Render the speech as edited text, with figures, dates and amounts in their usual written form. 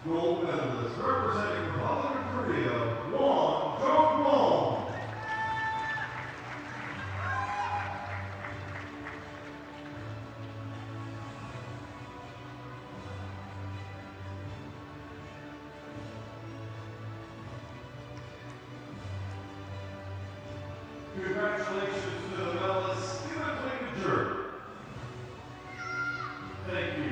Gold medalist representing Republic of Korea, Won Jung-won. Congratulations to the medalists in the clean and jerk. Thank you.